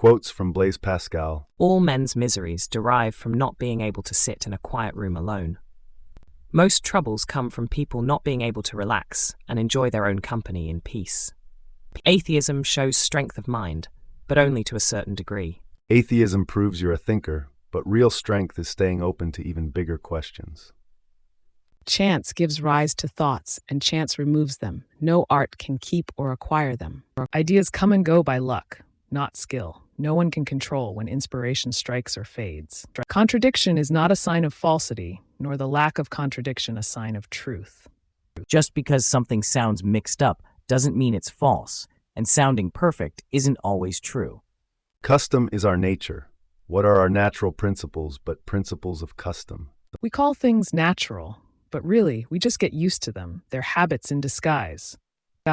Quotes from Blaise Pascal. All men's miseries derive from not being able to sit in a quiet room alone. Most troubles come from people not being able to relax and enjoy their own company in peace. Atheism shows strength of mind, but only to a certain degree. Atheism proves you're a thinker, but real strength is staying open to even bigger questions. Chance gives rise to thoughts, and chance removes them. No art can keep or acquire them. Ideas come and go by luck, not skill. No one can control when inspiration strikes or fades. Contradiction is not a sign of falsity, nor the lack of contradiction a sign of truth. Just because something sounds mixed up doesn't mean it's false, and sounding perfect isn't always true. Custom is our nature. What are our natural principles but principles of custom? We call things natural, but really, we just get used to them. They're habits in disguise.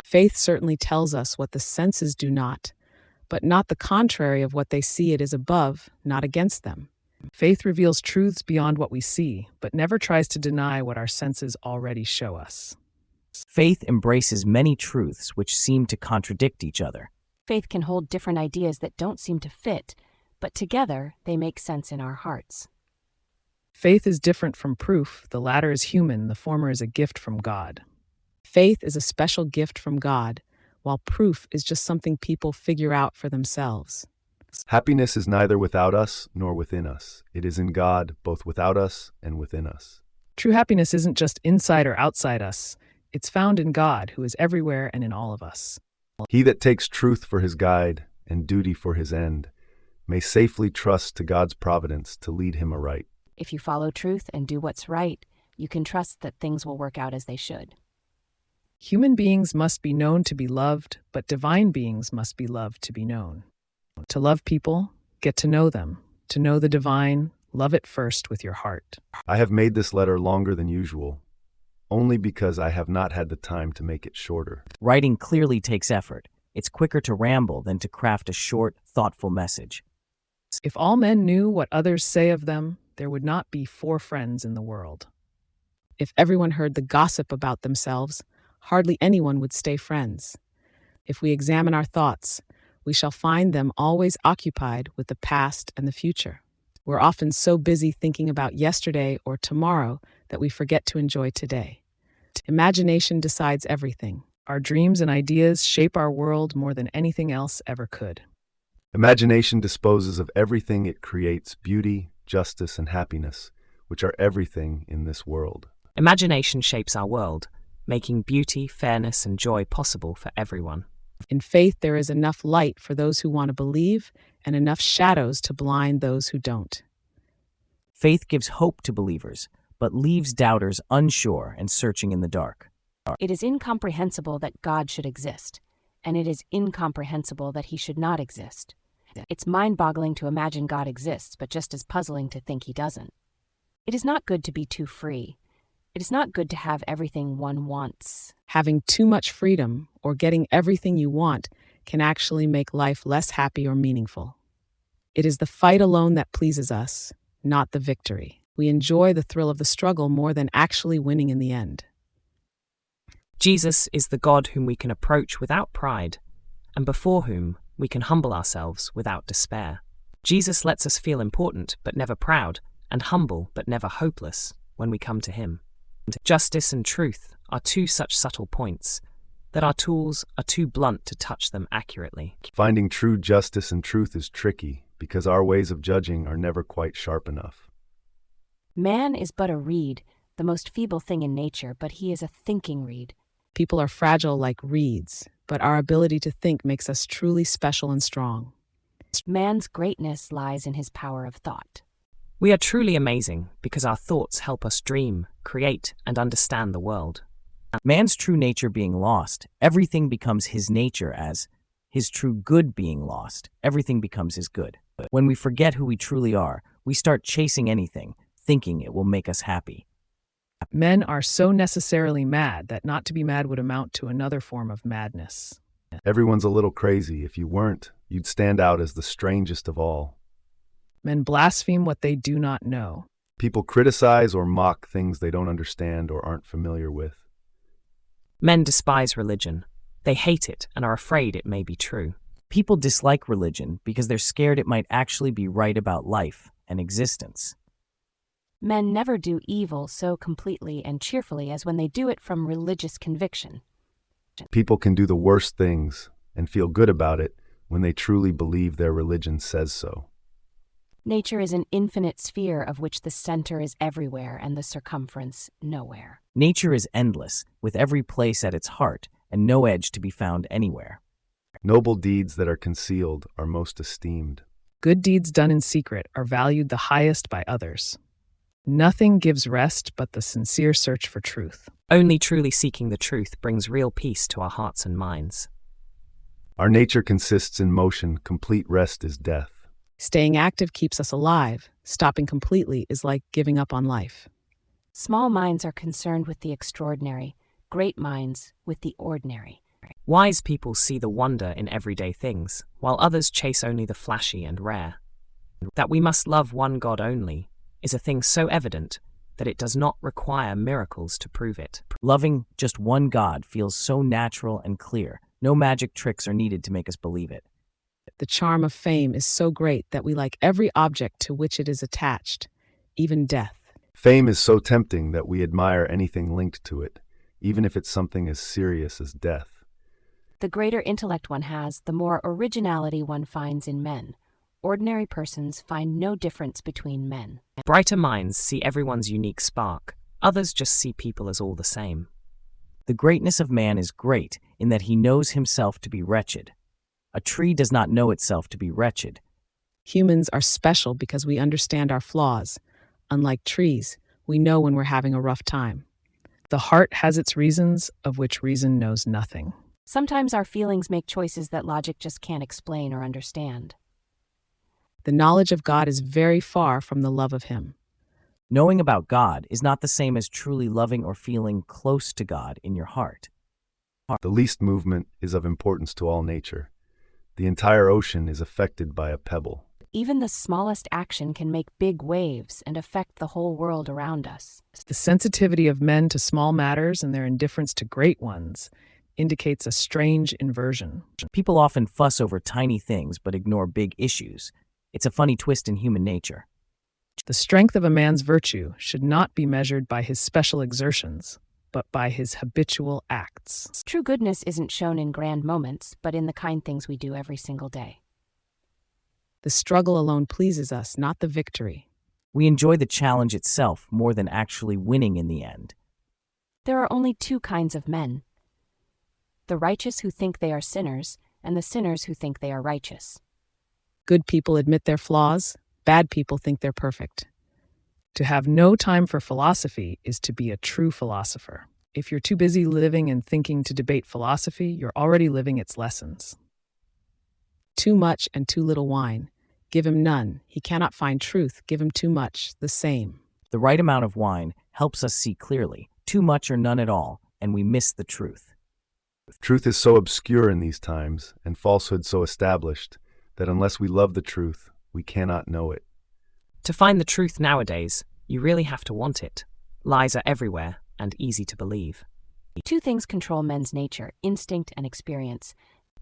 Faith certainly tells us what the senses do not, but not the contrary of what they see. It is above, not against them. Faith reveals truths beyond what we see, but never tries to deny what our senses already show us. Faith embraces many truths which seem to contradict each other. Faith can hold different ideas that don't seem to fit, but together they make sense in our hearts. Faith is different from proof. The latter is human, the former is a gift from God. Faith is a special gift from God, while proof is just something people figure out for themselves. Happiness is neither without us nor within us. It is in God, both without us and within us. True happiness isn't just inside or outside us. It's found in God, who is everywhere and in all of us. He that takes truth for his guide and duty for his end may safely trust to God's providence to lead him aright. If you follow truth and do what's right, you can trust that things will work out as they should. Human beings must be known to be loved, but divine beings must be loved to be known. To love people, get to know them. To know the divine, love it first with your heart. I have made this letter longer than usual, only because I have not had the time to make it shorter. Writing clearly takes effort. It's quicker to ramble than to craft a short, thoughtful message. If all men knew what others say of them, there would not be 4 friends in the world. If everyone heard the gossip about themselves, hardly anyone would stay friends. If we examine our thoughts, we shall find them always occupied with the past and the future. We're often so busy thinking about yesterday or tomorrow that we forget to enjoy today. Imagination decides everything. Our dreams and ideas shape our world more than anything else ever could. Imagination disposes of everything it creates, beauty, justice, and happiness, which are everything in this world. Imagination shapes our world, making beauty, fairness, and joy possible for everyone. In faith, there is enough light for those who want to believe and enough shadows to blind those who don't. Faith gives hope to believers, but leaves doubters unsure and searching in the dark. It is incomprehensible that God should exist, and it is incomprehensible that he should not exist. It's mind-boggling to imagine God exists, but just as puzzling to think he doesn't. It is not good to be too free. It is not good to have everything one wants. Having too much freedom or getting everything you want can actually make life less happy or meaningful. It is the fight alone that pleases us, not the victory. We enjoy the thrill of the struggle more than actually winning in the end. Jesus is the God whom we can approach without pride, and before whom we can humble ourselves without despair. Jesus lets us feel important but never proud, and humble but never hopeless when we come to him. Justice and truth are 2 such subtle points that our tools are too blunt to touch them accurately. Finding true justice and truth is tricky because our ways of judging are never quite sharp enough. Man is but a reed, the most feeble thing in nature, but he is a thinking reed. People are fragile like reeds, but our ability to think makes us truly special and strong. Man's greatness lies in his power of thought. We are truly amazing because our thoughts help us dream, create, and understand the world. Man's true nature being lost, everything becomes his nature. As his true good being lost, everything becomes his good. When we forget who we truly are, we start chasing anything, thinking it will make us happy. Men are so necessarily mad that not to be mad would amount to another form of madness. Everyone's a little crazy. If you weren't, you'd stand out as the strangest of all. Men blaspheme what they do not know. People criticize or mock things they don't understand or aren't familiar with. Men despise religion. They hate it and are afraid it may be true. People dislike religion because they're scared it might actually be right about life and existence. Men never do evil so completely and cheerfully as when they do it from religious conviction. People can do the worst things and feel good about it when they truly believe their religion says so. Nature is an infinite sphere of which the center is everywhere and the circumference nowhere. Nature is endless, with every place at its heart and no edge to be found anywhere. Noble deeds that are concealed are most esteemed. Good deeds done in secret are valued the highest by others. Nothing gives rest but the sincere search for truth. Only truly seeking the truth brings real peace to our hearts and minds. Our nature consists in motion. Complete rest is death. Staying active keeps us alive. Stopping completely is like giving up on life. Small minds are concerned with the extraordinary, great minds with the ordinary. Wise people see the wonder in everyday things, while others chase only the flashy and rare. That we must love one God only is a thing so evident that it does not require miracles to prove it. Loving just one God feels so natural and clear. No magic tricks are needed to make us believe it. The charm of fame is so great that we like every object to which it is attached, even death. Fame is so tempting that we admire anything linked to it, even if it's something as serious as death. The greater intellect one has, the more originality one finds in men. Ordinary persons find no difference between men. Brighter minds see everyone's unique spark. Others just see people as all the same. The greatness of man is great in that he knows himself to be wretched. A tree does not know itself to be wretched. Humans are special because we understand our flaws. Unlike trees, we know when we're having a rough time. The heart has its reasons, of which reason knows nothing. Sometimes our feelings make choices that logic just can't explain or understand. The knowledge of God is very far from the love of Him. Knowing about God is not the same as truly loving or feeling close to God in your heart. The least movement is of importance to all nature. The entire ocean is affected by a pebble. Even the smallest action can make big waves and affect the whole world around us. The sensitivity of men to small matters and their indifference to great ones indicates a strange inversion. People often fuss over tiny things but ignore big issues. It's a funny twist in human nature. The strength of a man's virtue should not be measured by his special exertions, but by his habitual acts. True goodness isn't shown in grand moments, but in the kind things we do every single day. The struggle alone pleases us, not the victory. We enjoy the challenge itself more than actually winning in the end. There are only two kinds of men: the righteous who think they are sinners, and the sinners who think they are righteous. Good people admit their flaws, bad people think they're perfect. To have no time for philosophy is to be a true philosopher. If you're too busy living and thinking to debate philosophy, you're already living its lessons. Too much and too little wine. Give him none. He cannot find truth. Give him too much. The same. The right amount of wine helps us see clearly. Too much or none at all, and we miss the truth. Truth is so obscure in these times, and falsehood so established, that unless we love the truth, we cannot know it. To find the truth nowadays, you really have to want it. Lies are everywhere and easy to believe. Two things control men's nature: instinct and experience.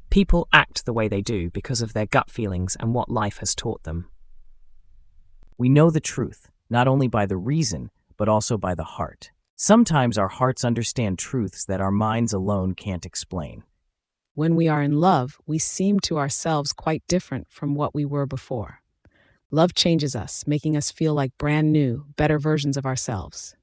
People act the way they do because of their gut feelings and what life has taught them. We know the truth, not only by the reason, but also by the heart. Sometimes our hearts understand truths that our minds alone can't explain. When we are in love, we seem to ourselves quite different from what we were before. Love changes us, making us feel like brand new, better versions of ourselves.